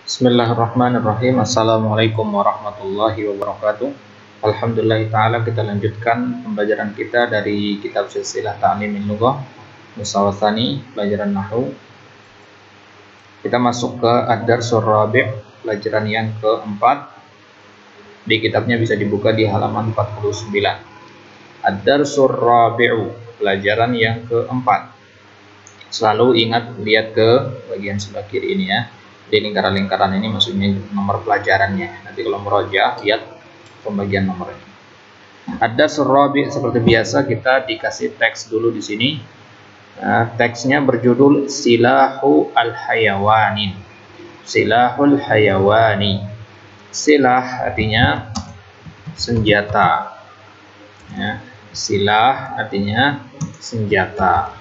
Bismillahirrahmanirrahim. Assalamualaikum warahmatullahi wabarakatuh. Alhamdulillah ta'ala, kita lanjutkan pembelajaran kita dari kitab Silsilah Ta'limin Lughah Mustawa Tsani, pelajaran nahwu. Kita masuk ke Ad-Darsul Rabi', pelajaran yang keempat. Di kitabnya bisa dibuka di halaman 49. Ad-Darsul Rabi'u, pelajaran yang keempat. Selalu ingat lihat ke bagian sebelah kiri ini ya. Di lingkaran-lingkaran ini maksudnya nomor pelajarannya. Nanti kalau meroja lihat pembagian nomornya. Ad-Darsul Rabi', seperti biasa kita dikasih teks dulu di sini. Teksnya berjudul Silahu al-Hayawanin. Silahul Hayawani. Silah artinya senjata. Ya, silah artinya senjata.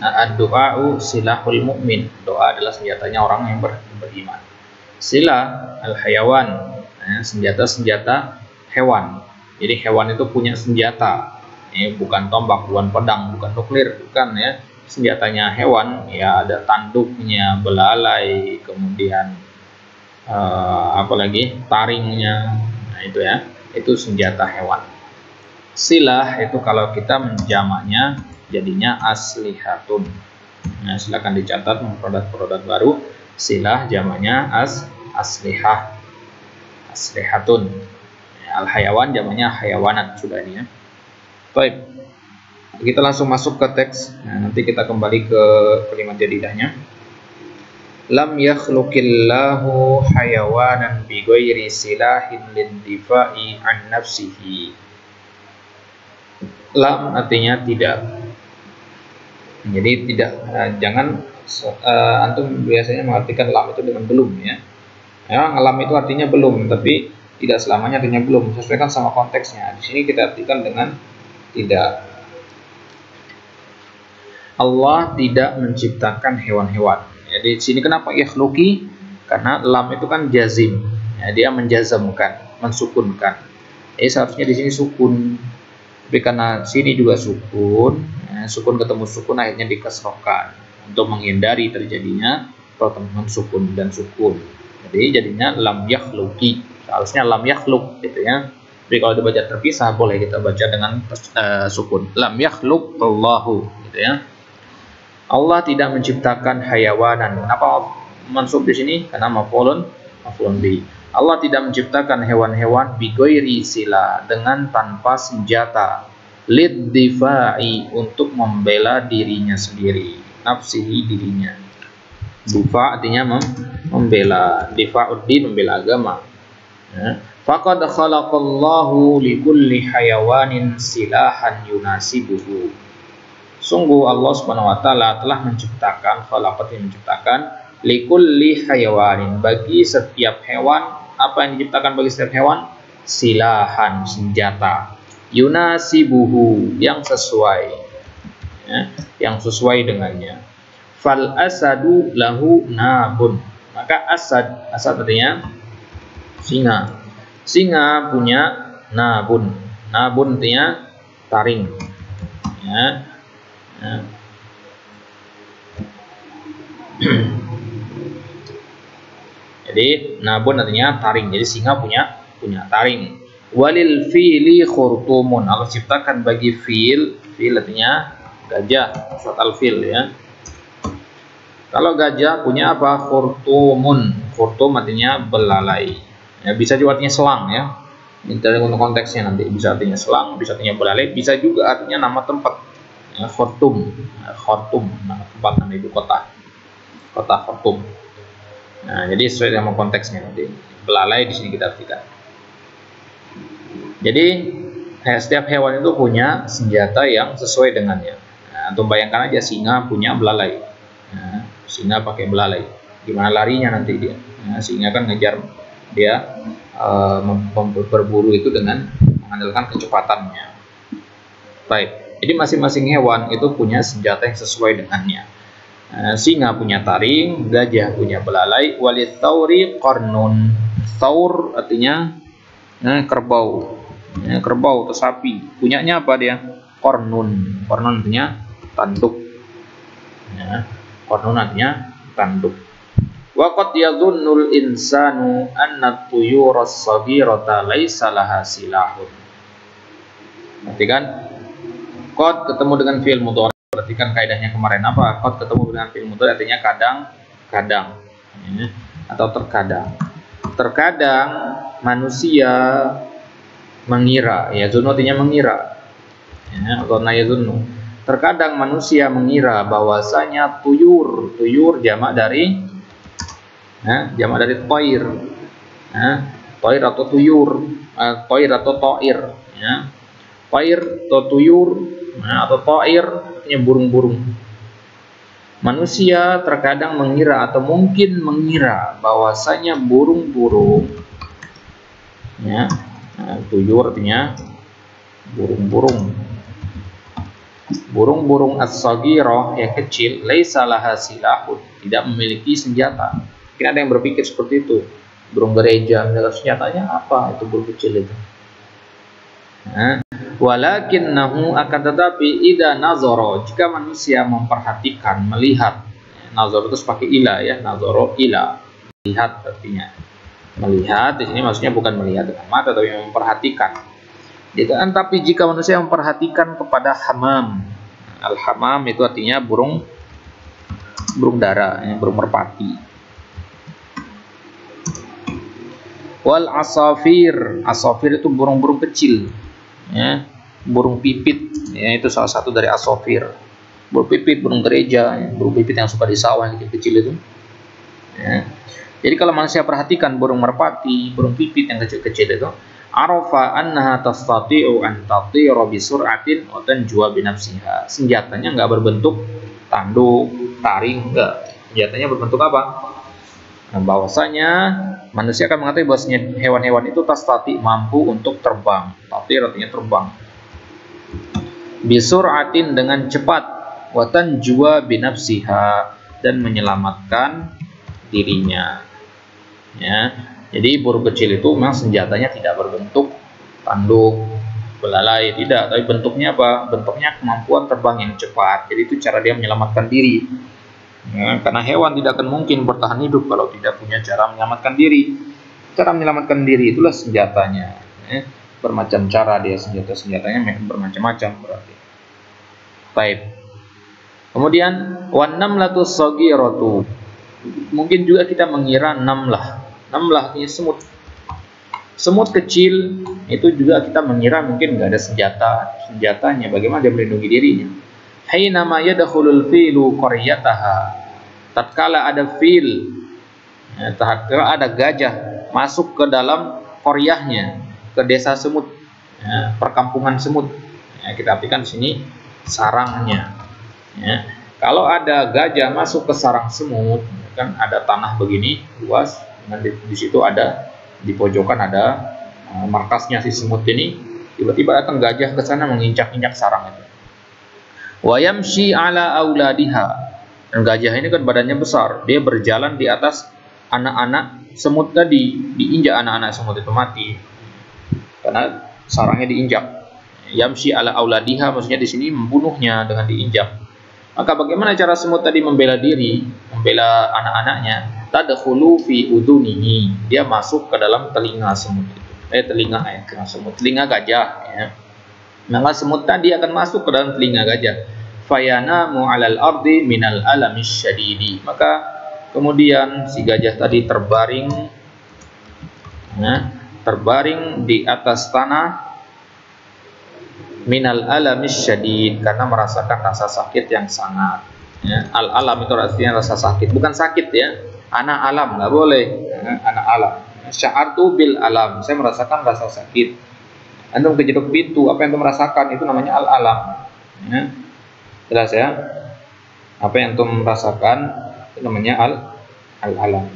Ad-du'a'u silahul mu'min. Doa adalah senjatanya orang yang beriman. Silah al-hayawan, senjata-senjata hewan. Jadi hewan itu punya senjata. Bukan tombak, bukan pedang, bukan nuklir, bukan ya. Senjatanya hewan ya ada tanduknya, belalai, kemudian apalagi taringnya. Nah, itu ya. Itu senjata hewan. Silah itu kalau kita menjamaknya jadinya aslihatun. Nah, silakan dicatat produk-produk baru. Silah jamaknya aslihah. Aslihatun. Al-hayawan jamaknya hayawanat sudah ini ya. Baik. Kita langsung masuk ke teks. Nah, nanti kita kembali ke kalimat jadidahnya. Lam yakhluqillahu hayawanan bi ghairi silahin lid-difa'i an nafsihi. Lam artinya tidak. Jadi tidak, jangan antum biasanya mengartikan lam itu dengan belum ya. Memang lam itu artinya belum, tapi tidak selamanya artinya belum. Sesuaikan sama konteksnya. Di sini kita artikan dengan tidak. Allah tidak menciptakan hewan-hewan. Jadi di sini kenapa yakhluqi? Karena lam itu kan jazim. Ya, dia menjazamkan, mensukunkan. Jadi seharusnya di sini sukun. Tapi karena sini juga sukun, sukun ketemu sukun akhirnya dikasrohkan untuk menghindari terjadinya pertemuan sukun dan sukun. Jadi jadinya lam yakhluqi, seharusnya lam yakhluq gitu ya. Tapi kalau dibaca terpisah boleh kita baca dengan sukun. Lam yakhluq Allahu gitu ya. Allah tidak menciptakan hayawanan. Kenapa mansub di sini? Karena maf'ulun bi. Allah tidak menciptakan hewan-hewan bi ghairi sila, dengan tanpa senjata, lid difa'i, untuk membela dirinya sendiri, nafsihi, dirinya. Difa artinya membela, difa'uddin, membela agama. Faqad khalaqallahu likulli hayawanin silahan yunasibuhu. Sungguh Allah Subhanahu wa taala telah menciptakan, khalaqat menciptakan, likulli hayawanin, bagi setiap hewan. Apa yang diciptakan bagi setiap hewan? Silahan, senjata. Yunasibuhu, yang sesuai ya, yang sesuai dengannya. Fal asadu lahu nabun. Maka asad artinya singa. Singa punya nabun. Nabun artinya taring ya. Jadi nabun artinya taring. Jadi singa punya taring. Walil fili khurtumun. Allah ciptakan bagi fil artinya gajah, fatal fil ya. Kalau gajah punya apa? Khurtumun. Khurtum artinya belalai. Ya, bisa juga artinya selang ya. Ini untuk konteksnya nanti bisa artinya selang, bisa artinya belalai, bisa juga artinya nama tempat. Ya, Khurtum, nama tempat, nama ibu kota. Kota Khurtum. Nah, jadi sesuai dengan konteksnya nanti. Belalai di sini kita artikan. Jadi setiap hewan itu punya senjata yang sesuai dengannya. Nah, untuk bayangkan aja singa punya belalai. Nah, singa pakai belalai. Gimana larinya nanti dia? Nah, singa kan ngejar dia berburu itu dengan mengandalkan kecepatannya. Baik. Jadi masing-masing hewan itu punya senjata yang sesuai dengannya. Singa punya taring, gajah punya belalai, walit tauri qarnun. Taur artinya kerbau. Kerbau atau sapi. Punyanya apa dia? Qarnun. Qarnun artinya tanduk. Qarnun artinya tanduk. Wa qad yadhunnul insanu anna tuyura as-saghirata laisa laha silahun. Berarti kan qad ketemu dengan fi'il mudhari. Berarti kan kaidahnya kemarin apa? Qad ketemu dengan fi'il mudhari artinya kadang-kadang, ya, atau terkadang. Terkadang manusia mengira, ya zunnu artinya mengira. Ya, dhanna yadhunnu. Terkadang manusia mengira bahwasanya tuyur jamak dari toir, toir atau tuyur, toir atau toir, ya. Toir atau tuyur, atau toir artinya burung-burung. Manusia terkadang mengira atau mungkin mengira bahwasanya burung-burung, ya, tuyur artinya burung-burung. Burung-burung as-saghirah yang kecil, laisa laha silahun, tidak memiliki senjata. Mungkin ada yang berpikir seperti itu. Burung gereja, senjatanya apa itu burung kecil itu? Walakinnahu, akan tetapi idza nazara, jika manusia memperhatikan, melihat. Nazar itu pakai ila, ya, nazara ila, melihat artinya. Melihat di sini maksudnya bukan melihat dengan mata tapi memperhatikan. Tapi jika manusia memperhatikan kepada hamam, al-hamam itu artinya burung dara, ya, burung merpati. Wal asafir, asafir itu burung-burung kecil, ya, burung pipit, ya, itu salah satu dari asafir. Burung pipit, burung gereja, ya, burung pipit yang suka di sawah yang kecil-kecil itu, ya. Jadi kalau manusia perhatikan burung merpati, burung pipit yang kecil-kecil itu, arafa annaha tastati'u an tatira bi sur'atin wa tanjuwa bi nafsiha. Senjatanya enggak berbentuk tanduk, taring, enggak. Senjatanya berbentuk apa? Nah, bahwasanya manusia akan mengetahui bahwasanya hewan-hewan itu tastati, mampu untuk terbang. Tatir artinya terbang. Bi sur'atin, dengan cepat, wa tanjuwa bi nafsiha, dan menyelamatkan dirinya. Ya. Jadi burung kecil itu memang senjatanya tidak berbentuk tanduk, belalai, tidak, tapi bentuknya apa? Bentuknya kemampuan terbang yang cepat. Jadi itu cara dia menyelamatkan diri. Ya, karena hewan tidak akan mungkin bertahan hidup kalau tidak punya cara menyelamatkan diri. Cara menyelamatkan diri itulah senjatanya. Ya, bermacam cara dia, senjatanya bermacam-macam berarti. Baik. Kemudian wan namlatus saghiratu. Mungkin juga kita mengira namlah. Namlah artinya semut. Semut kecil itu juga kita mengira mungkin nggak ada senjatanya. Bagaimana dia melindungi dirinya? Hainama yadkhulul filu qaryataha. Tatkala ada fil, ya, tatkala ada gajah masuk ke dalam qaryahnya, ke desa semut, ya, perkampungan semut. Ya, kita artikan di sini sarangnya. Ya. Kalau ada gajah masuk ke sarang semut, kan ada tanah begini luas. Nah, di situ ada, di pojokan ada markasnya si semut ini. Tiba-tiba datang gajah ke sana menginjak-injak sarang itu. Wa yamshi ala auladiha. Dan gajah ini kan badannya besar, dia berjalan di atas anak-anak semut tadi, diinjak anak-anak semut itu mati karena sarangnya diinjak. Yamshi ala auladiha maksudnya di sini membunuhnya dengan diinjak. Maka bagaimana cara semut tadi membela diri, membela anak-anaknya? Tadkhulu fi udunihi, dia masuk ke dalam telinga semut itu. Telinga gajah, ya. Maka semut tadi akan masuk ke dalam telinga gajah. Fayanamu 'alal ardi minal alamis syadidi. Maka kemudian si gajah tadi terbaring, ya, terbaring di atas tanah minal alamis syadid, karena merasakan rasa sakit yang sangat. Ya, al-alam itu artinya rasa sakit, bukan sakit, ya. Anak alam, nggak boleh, ya, anak alam. Sya'artu bil alam, saya merasakan rasa sakit. Antum kejedok pintu, apa yang antum merasakan itu namanya al-alam. Ya. Jelas, ya. Apa yang antum merasakan itu namanya al-alam.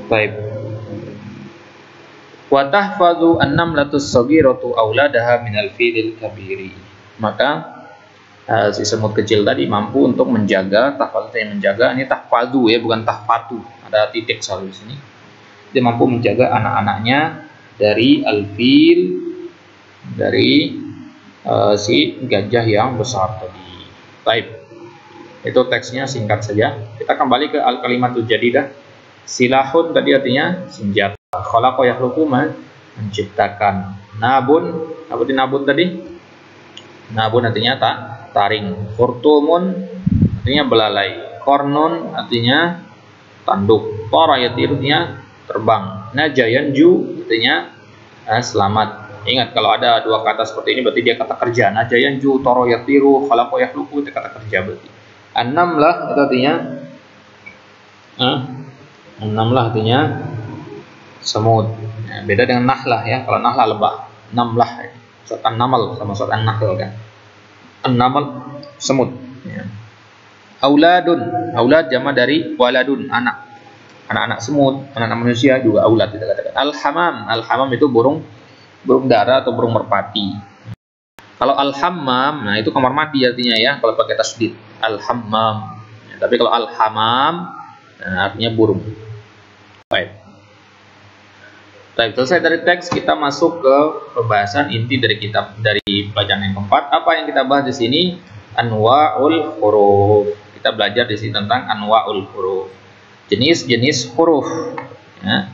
Baik. Wa tahfazu an-namlatus saghiratu auladaha minal filil kabiri. Maka si semut kecil tadi mampu untuk menjaga, tahfazu yang menjaga, ini tahfazu, ya, bukan tahfatu. Ada titik selalu di sini. dia mampu menjaga anak-anaknya dari al-fil, dari si gajah yang besar tadi. Baik, itu teksnya singkat saja. Kita kembali ke al-kalimatul jadidah. Silahun tadi artinya senjata. Khalaqa yakhluqu, menciptakan. Nabun, apa itu nabun tadi? Nabun artinya taring. Khurtumun artinya belalai. Kornun artinya tanduk. Tara yatiru artinya terbang. Najayanju artinya selamat. Ingat, kalau ada dua kata seperti ini berarti dia kata kerja. Najayanju, tara yatiru, khalaqa yakhluqu itu kata kerja berarti. An-namlah itu artinya an-namlah artinya semut. Ya, beda dengan nahlah ya. Kalau nahlah lebah. Namlah. Surat an-namal sama surat an-nahl kan. An-namal semut. Ya. Auladun, aulad jama dari waladun, anak. Anak-anak semut, anak-anak manusia juga aulad kita katakan. Al-hamam, al-hamam itu burung dara atau burung merpati. Kalau al-hammam, nah itu kamar mandi artinya ya, kalau pakai tasdid. Al-hammam. Ya, tapi kalau al-hamam, nah, artinya burung. Baik. Baik, selesai dari teks, kita masuk ke pembahasan inti dari kitab, dari pelajaran yang keempat. Apa yang kita bahas di sini? Anwa'ul huruf. Kita belajar di sini tentang anwa'ul huruf. Jenis-jenis huruf. Ya.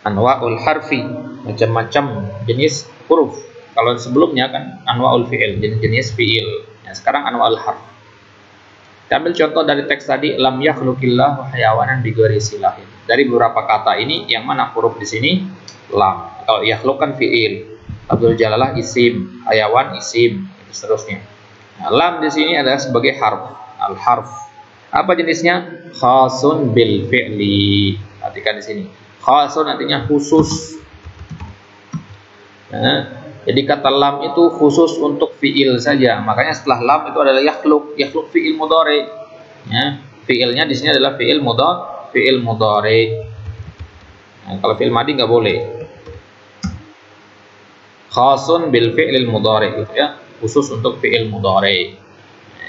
Anwa'ul harfi, macam-macam jenis huruf. Kalau sebelumnya kan anwa'ul fi'il, jenis-jenis fi'il. Ya, sekarang anwa'ul harf. Kita ambil contoh dari teks tadi, lam yakhluqillahu hayawanan bighairi silahin. Dari beberapa kata ini, yang mana huruf di sini? Lam. Kalau yakhluq kan fi'il, Abdul Jalalah isim, hayawan isim, dan seterusnya. Nah, lam di sini adalah sebagai harf, al-harf. Apa jenisnya? Khasun bil fi'li. Perhatikan di sini. Khasun artinya khusus. Nah, jadi kata lam itu khusus untuk fi'il saja. Makanya setelah lam itu adalah yakhluq. Yakhluq fi'il mudhari. Ya, fi'ilnya di sini adalah fi'il mudhari. Nah, kalau fi'il madi nggak boleh. Khasun bil fi'il mudhari gitu ya. Khusus untuk fi'il mudhari.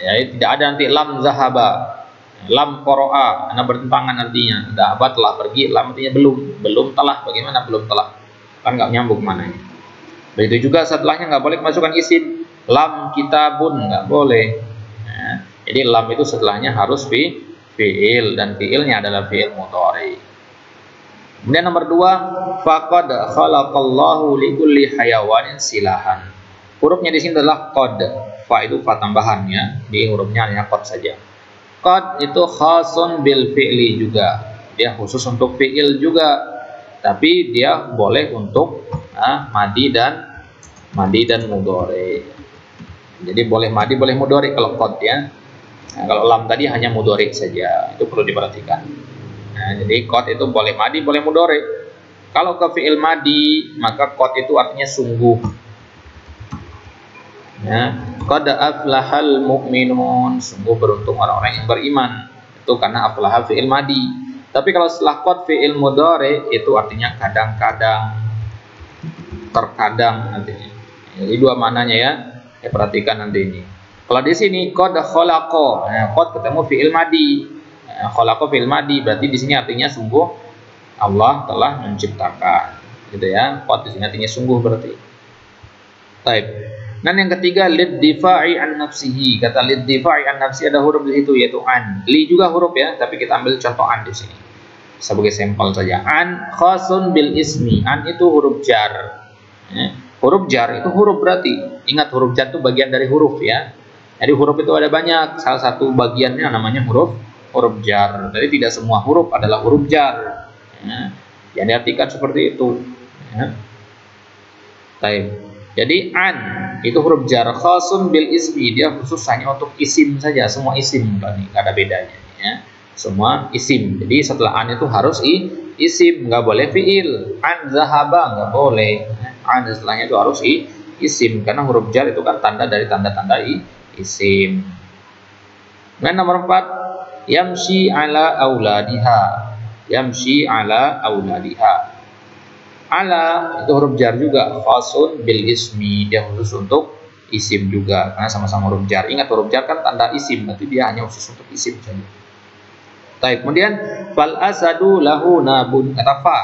Ya, tidak ada nanti lam zahaba. Lam qara'a, karena bertentangan artinya. Dhahaba telah pergi, lam artinya belum telah. Bagaimana belum telah? Kan nggak nyambung mana ini. Begitu juga setelahnya nggak boleh masukkan isim. Lam kitabun nggak boleh. Ya, jadi lam itu setelahnya harus fi'il, dan fi'ilnya adalah fi'il mudhari. Kemudian nomor 2, faqad khalaqallahu likulli hayawanin silahan. Hurufnya di sini adalah qad. Fa itu fa tambahan ya. Di hurufnya hanya qad saja. Qad itu khasun bil fi'li juga. Dia khusus untuk fi'il juga. Tapi dia boleh untuk madi dan mudhari. Jadi boleh madi, boleh mudhari kalau qad ya. Nah, kalau lam tadi hanya mudhari saja. Itu perlu diperhatikan. Nah, jadi qad itu boleh madi, boleh mudhari. Kalau ke fi'il madi, maka qad itu artinya sungguh. Ya, qad aflahal mu'minun, sungguh beruntung orang-orang yang beriman. Itu karena aflaha fi'il madi. Tapi kalau setelah qad fi'il mudhari itu artinya kadang-kadang, terkadang artinya. Jadi dua maknanya ya. Ya, perhatikan nanti ini. Kalau di sini qad khalaqa, nah, qad ketemu fi'il madi. Khalaqa fi'il madi, berarti di sini artinya sungguh Allah telah menciptakan. Gitu ya. Qad di sini artinya sungguh berarti. Baik. Dan yang ketiga, lid difa'i an nafsihi. Kata lid difa'i an nafsi ada huruf di situ yaitu an. Li juga huruf ya, tapi kita ambil contoh an di sini sebagai sampel saja. An khasun bil ismi. An itu huruf jar. Ya. Huruf jar itu huruf berarti. Ingat, huruf jar itu bagian dari huruf ya. Jadi huruf itu ada banyak. Salah satu bagiannya namanya huruf jar. Jadi tidak semua huruf adalah huruf jar. Ya. Yang diartikan seperti itu. Ya. Baik. Jadi an itu huruf jar khasun bil ismi, dia khusus hanya untuk isim saja, semua isim tadi, nggak ada bedanya ya. Semua isim. Jadi setelah an itu harus isim, nggak boleh fi'il. An zahaba nggak boleh. An setelahnya itu harus isim karena huruf jar itu kan tanda dari tanda-tanda isim. Dan nomor 4, yamshi ala auladiha. Yamshi ala auladiha. Ala itu huruf jar juga, khasun bil ismi, dia khusus untuk isim juga karena sama-sama huruf jar. Ingat, huruf jar kan tanda isim, berarti dia hanya khusus untuk isim saja. Baik, kemudian fal asadu lahu nabun, kata fa.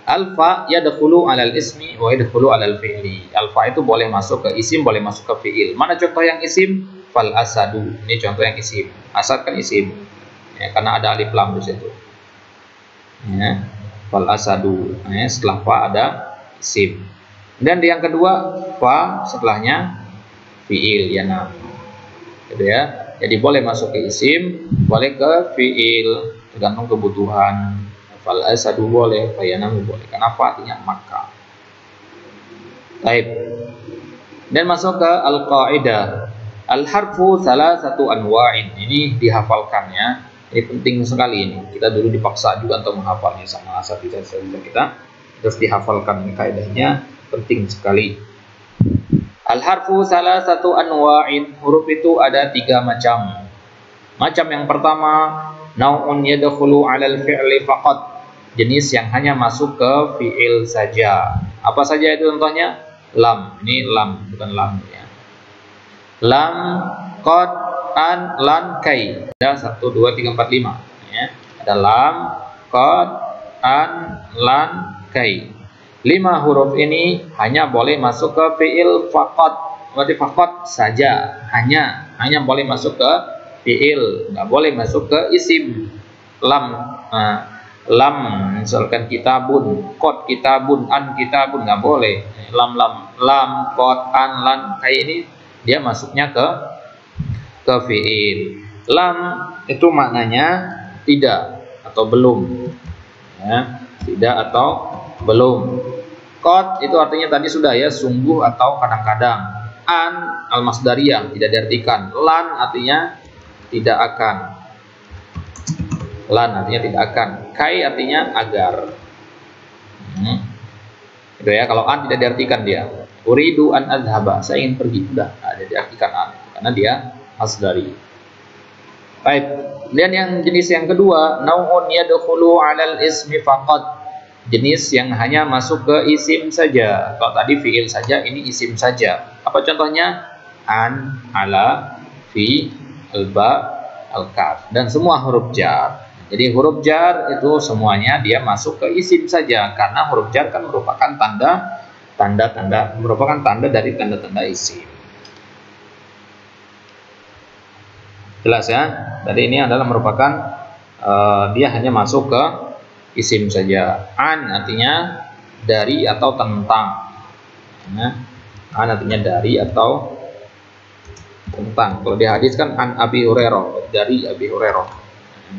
Alfa yadkhulu 'alal ismi wa yadkhulu 'alal fi'li. Alfa itu boleh masuk ke isim, boleh masuk ke fi'il. Mana contoh yang isim? Fal asadu. Ini contoh yang isim. Asad kan isim. Ya, karena ada alif lam di situ. Ya, fal asadu. Ya, setelah fa ada isim. Dan yang kedua, fa setelahnya fi'il ya nah. Gitu ya. Jadi boleh masuk ke isim, boleh ke fi'il, tergantung kebutuhan. Fal asadu boleh, fayanamu boleh. Kenapa? Artinya maka. Baik. Dan masuk ke al-qaidah. Al-harfu salah satu anwa'in. Ini dihafalkan ya. Ini penting sekali ini. Kita dulu dipaksa juga untuk menghafalnya sama asatidz kita. Terus dihafalkan kaidahnya, penting sekali. Al-harfu salah satu anwa'in. Huruf itu ada 3 macam. Macam yang pertama, nau'un yadkhulu 'alal fi'li faqat. Jenis yang hanya masuk ke fi'il saja. Apa saja itu contohnya? Lam. Ini lam, bukan lam ya. Lam, qad, an, lan, kai. Ada 1, 2, 3, 4, 5 ya. Ada lam, qad, an, lan, kai. 5 huruf ini hanya boleh masuk ke fi'il faqat. Berarti faqat saja, hanya boleh masuk ke fi'il, nggak boleh masuk ke isim. Lam, lam misalkan kitabun, qad kitabun, an kitabun, nggak boleh. Lam, qad, an, lan, kayak ini dia masuknya ke fi'il. Lam itu maknanya tidak atau belum ya, tidak atau belum. Qad itu artinya tadi sudah ya, sungguh atau kadang-kadang. An al-masdariyah, tidak diartikan. Lan artinya tidak akan. Lan artinya tidak akan. Kai artinya agar. Itu ya, kalau an tidak diartikan dia. Uridu an azhaba, saya ingin pergi. Sudah, ada diartikan an karena dia masdari. Baik. Kemudian yang jenis yang kedua, nau'un yadkhulu 'alal ismi faqat. Jenis yang hanya masuk ke isim saja. Kalau tadi fi'il saja, ini isim saja. Apa contohnya? An, ala, fi, alba, al-kaf, dan semua huruf jar. Jadi huruf jar itu semuanya dia masuk ke isim saja, karena huruf jar kan merupakan merupakan tanda dari tanda-tanda isim. Jelas ya? Tadi ini adalah merupakan dia hanya masuk ke isim saja. An artinya dari atau tentang. An artinya dari atau tentang. Kalau di hadis kan an Abi Hurairah, dari Abi Hurairah.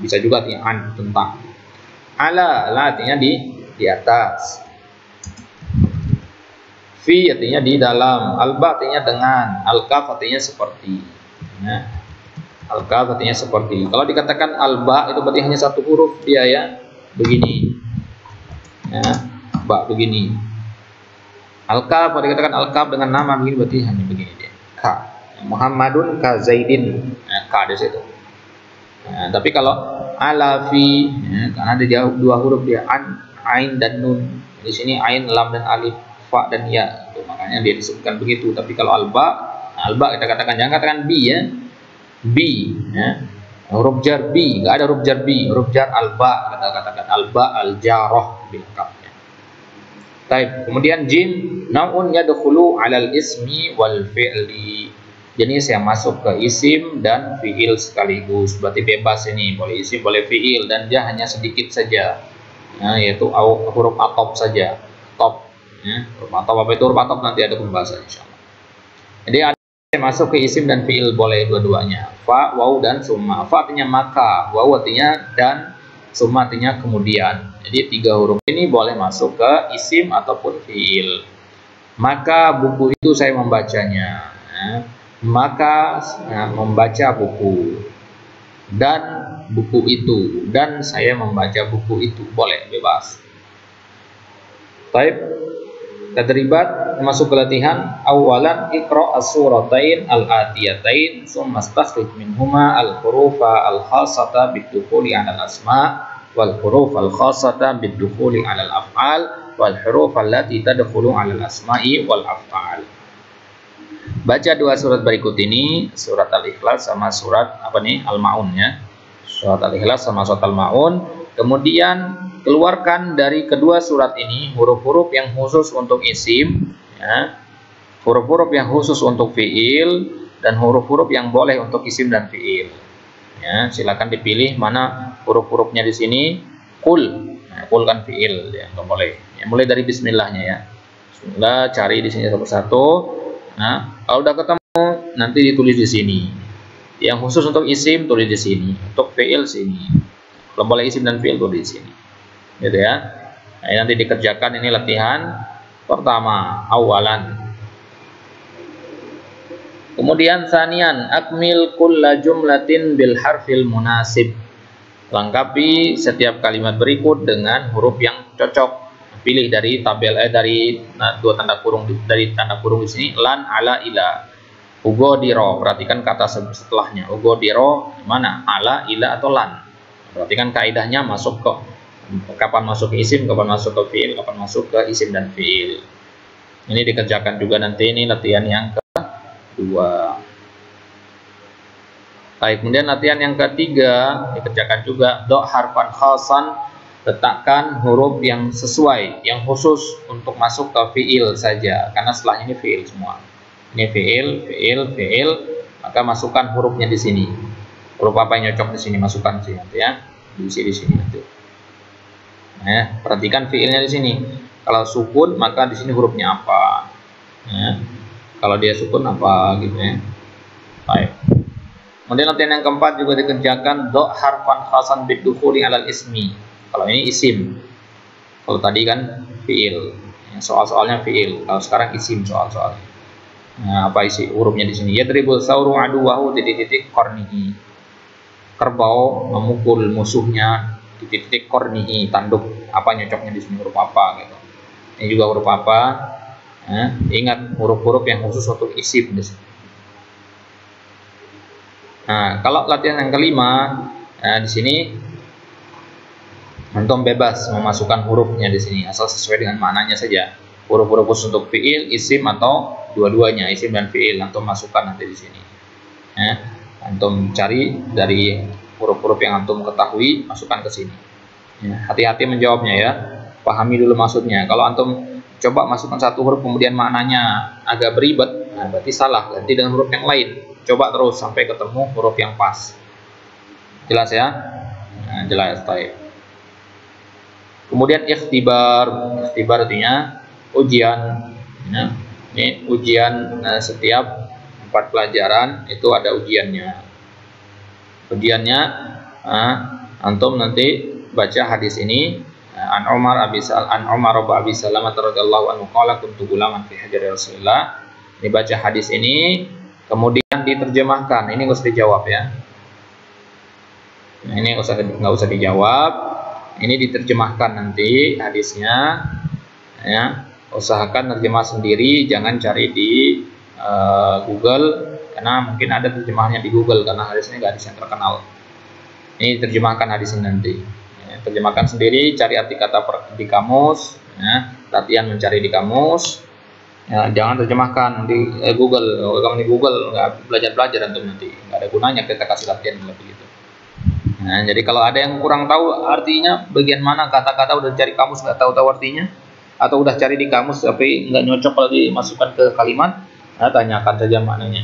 Bisa juga artinya an tentang. Ala artinya di atas. Fi artinya di dalam. Alba artinya dengan. Al-kaf artinya seperti. Al-kaf artinya seperti. Kalau dikatakan alba itu berarti hanya satu huruf dia ya. Begini ya, ba begini. Al-kaf, kalau dikatakan al-kaf dengan nama begini berarti hanya begini dia. Ka. Muhammadun ka Zaidin. Ka di situ. Nah, tapi kalau alafi ya, karena ada dua huruf dia, an, ain dan nun. Di sini ain, lam dan alif, fa dan ya. Itu, makanya dia disebutkan begitu. Tapi kalau alba kita katakan, jangan katakan bi ya. Bi ya. Huruf jar bi, enggak ada huruf jar bi, huruf jar alba, kita katakan alba al-jarah bil kaf. Baik, kemudian jim, naun yadkhulu 'alal ismi wal fi'li. Jenis yang masuk ke isim dan fi'il sekaligus, berarti bebas ini, boleh isim, boleh fi'il, dan dia hanya sedikit saja. Nah, yaitu huruf atop saja. Atop ya. Huruf atop apa itu huruf atop, nanti ada pembahasan insyaallah. Jadi masuk ke isim dan fi'il boleh dua-duanya. Fa, waw, dan summa. Fa artinya maka, waw artinya dan, summa artinya kemudian. Jadi 3 huruf ini boleh masuk ke isim ataupun fi'il. Maka buku itu saya membacanya. Maka membaca buku. Dan buku itu. Dan saya membaca buku itu. Boleh, bebas. Baik. Tadribat masuk ke latihan. Awalan iqra as-suratain al-atiyatain summa istakhrij minhuma al-hurufa al-khassata bid-dukhuli 'ala al-asma' wal huruf al-khassata bid-dukhuli 'ala al-af'al wal huruf allati tadkhulu 'ala al-asma'i wal af'al. Baca 2 surat berikut ini, surat Al-Ikhlas sama surat apa nih? Al-Maun ya. Surat Al-Ikhlas sama surat Al-Maun. Kemudian keluarkan dari kedua surat ini huruf-huruf yang khusus untuk isim, ya, huruf-huruf yang khusus untuk fiil, dan huruf-huruf yang boleh untuk isim dan fiil. Ya, silakan dipilih mana huruf-hurufnya di sini. Kul, nah, kul kan fiil, ya, nggak boleh. Ya, mulai dari Bismillahnya ya. Bismillah, cari di sini satu-satu. Nah, kalau udah ketemu, nanti ditulis di sini. Yang khusus untuk isim tulis di sini, untuk fiil sini. Kalau boleh isim dan fiil tulis di sini. Gitu ya. Nah, nanti dikerjakan ini latihan pertama, awalan. Kemudian sanian, akmil kulla jumlatin bil harfil munasib. Lengkapi setiap kalimat berikut dengan huruf yang cocok. Pilih dari tabel dari dua tanda kurung, dari tanda kurung di sini lan, ala, ila. Ugodiro, perhatikan kata setelahnya. Ugodiro mana? Ala, ila, atau lan. Perhatikan kaidahnya masuk ke kapan masuk ke isim, kapan masuk ke fiil, kapan masuk ke isim dan fiil. Ini dikerjakan juga nanti, ini latihan yang kedua. Baik, kemudian latihan yang ketiga dikerjakan juga. Do harfan khasan, letakkan huruf yang sesuai, yang khusus untuk masuk ke fiil saja, karena setelahnya ini fiil semua. Ini fiil, fiil, fiil, maka masukkan hurufnya di sini. Huruf apa yang cocok di sini, masukkan sih nanti ya, diisi di sini nanti. Nah, perhatikan fiilnya di sini. Kalau sukun maka di sini hurufnya apa? Ya. Kalau dia sukun apa gitu ya. Baik. Kemudian latihan yang keempat juga dikerjakan. Do harfan khasan bidukhuli alal ismi. Kalau ini isim. Kalau tadi kan fiil. Soal-soalnya fiil. Kalau sekarang isim soal-soalnya. Nah, apa isi hurufnya di sini? Yadribul sauru aduwahu titik-titik kornihi. Kerbau memukul musuhnya titik-titik kornihi, tanduk. Apa nyocoknya di sini, huruf apa gitu. Ini juga huruf apa? Ingat huruf-huruf yang khusus untuk isim di sini. Nah, kalau latihan yang kelima, di sini antum bebas memasukkan hurufnya di sini, asal sesuai dengan maknanya saja. Huruf-huruf khusus untuk fiil, isim, atau dua-duanya, isim dan fiil, antum masukkan nanti di sini. Antum cari dari huruf-huruf yang antum ketahui, masukkan ke sini. Hati-hati menjawabnya ya, pahami dulu maksudnya. Kalau antum coba masukkan satu huruf kemudian maknanya agak beribet, nah berarti salah, ganti dengan huruf yang lain. Coba terus sampai ketemu huruf yang pas. Jelas ya? Nah, jelas. Baik. Kemudian ikhtibar. Ikhtibar artinya ujian. Ya. Ini ujian, setiap 4 pelajaran itu ada ujiannya. Ujiannya, antum nanti baca hadis ini. An Umar Abi Salamah radhiyallahu anhu qala kuntu gulaman fi hajri Rasulillah. Ini baca hadis ini, kemudian diterjemahkan. Ini nggak usah dijawab ya. Nah, ini nggak usah dijawab. Ini diterjemahkan nanti hadisnya. Ya, usahakan terjemah sendiri, jangan cari di Google, karena mungkin ada terjemahannya di Google karena hadisnya nggak hadis yang terkenal. Ini terjemahkan hadis ini nanti. Ya, terjemahkan sendiri, cari arti kata di kamus. Ya, latihan mencari di kamus. Ya, jangan terjemahkan di Google. Kalau di Google nggak belajar antum nanti, nggak ada gunanya kita kasih latihan begitu. Nah, jadi kalau ada yang kurang tahu artinya bagian mana kata-kata, udah cari kamus nggak tahu artinya, atau udah cari di kamus tapi nggak nyocok kalau dimasukkan ke kalimat, nah, tanyakan saja maknanya.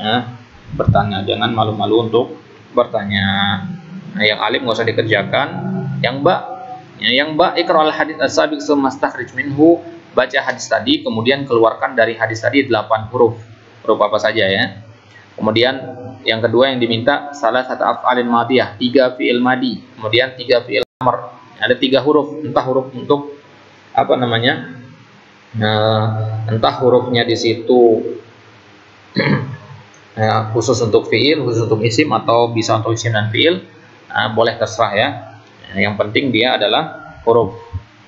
Ya, bertanya, jangan malu-malu untuk bertanya. Nah, yang alim nggak usah dikerjakan. Yang ba iqra'ul hadits as-sabiq tsumma stakhrij minhu, baca hadis tadi kemudian keluarkan dari hadis tadi 8 huruf. Huruf apa saja ya. Kemudian yang kedua yang diminta salah satu af'alin madiyah, 3 fi'il madi, kemudian 3 fi'il amr. Ada 3 huruf, entah huruf untuk apa namanya? Entah hurufnya di situ khusus untuk fi'il, khusus untuk isim, atau bisa untuk isim dan fi'il, boleh terserah ya. Yang penting dia adalah huruf.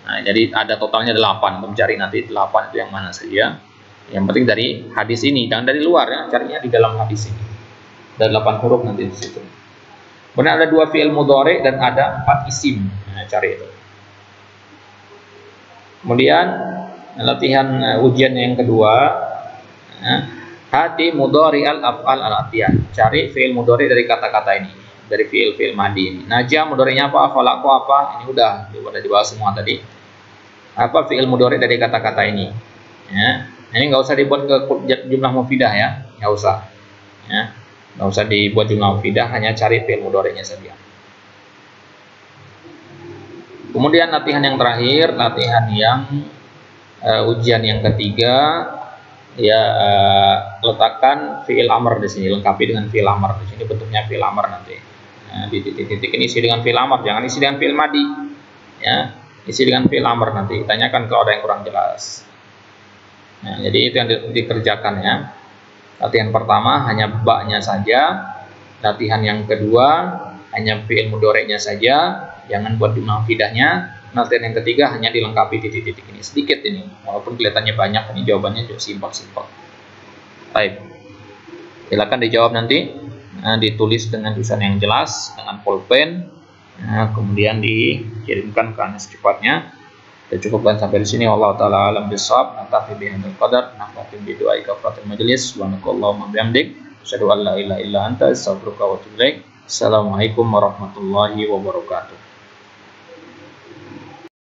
Nah, jadi ada totalnya 8, mencari nanti 8 itu yang mana saja. Yang penting dari hadis ini, jangan dari luar ya, carinya di dalam hadis ini. Ada 8 huruf nanti di situ. Kemudian ada 2 fi'il mudhari dan ada 4 isim. Nah, cari itu. Kemudian latihan ujian yang kedua, hati mudhari al-af'al al-atiyah. Cari fi'il mudhari dari kata-kata ini. dari fiil madi ini. Naja mudhari'nya apa? Khalaqo apa? Ini udah dibahas semua tadi. Apa fiil mudhari' dari kata-kata ini? Ya. Ini nggak usah dibuat ke jumlah mufidah ya, nggak usah. Ya. Nggak usah dibuat jumlah mufidah, hanya cari fiil mudhari'nya saja. Kemudian latihan yang terakhir, latihan yang ujian yang ketiga, ya letakkan fiil amr di sini, lengkapi dengan fiil amr. Di sini bentuknya fiil amr nanti. Nah, di titik-titik ini isi dengan fiil amr, jangan isi dengan fiil madi. Ya, isi dengan fiil amr nanti. Tanyakan kalau ada yang kurang jelas. Nah, jadi itu yang dikerjakan ya. Latihan pertama hanya ba-nya saja. Latihan yang kedua hanya fiil mudhari'nya saja, jangan buat jumlah fidahnya. Latihan yang ketiga hanya dilengkapi titik-titik ini. Sedikit ini, walaupun kelihatannya banyak, ini jawabannya juga simpel-simpel. Baik, silakan dijawab nanti. Nah, ditulis dengan tulisan yang jelas, dengan pulpen. Nah, kemudian dikirimkan ke Anda secepatnya. Kita cukupkan sampai di sini. Wallahu taala alam bisawab. Naktafi bihadzal qadar. Naktafi bi du'ai kafaratul majlis. Subhanakallahumma bihamdik, asyhadu an la ilaha illa anta, astaghfiruka wa atubu ilaik. Assalamualaikum warahmatullahi wabarakatuh.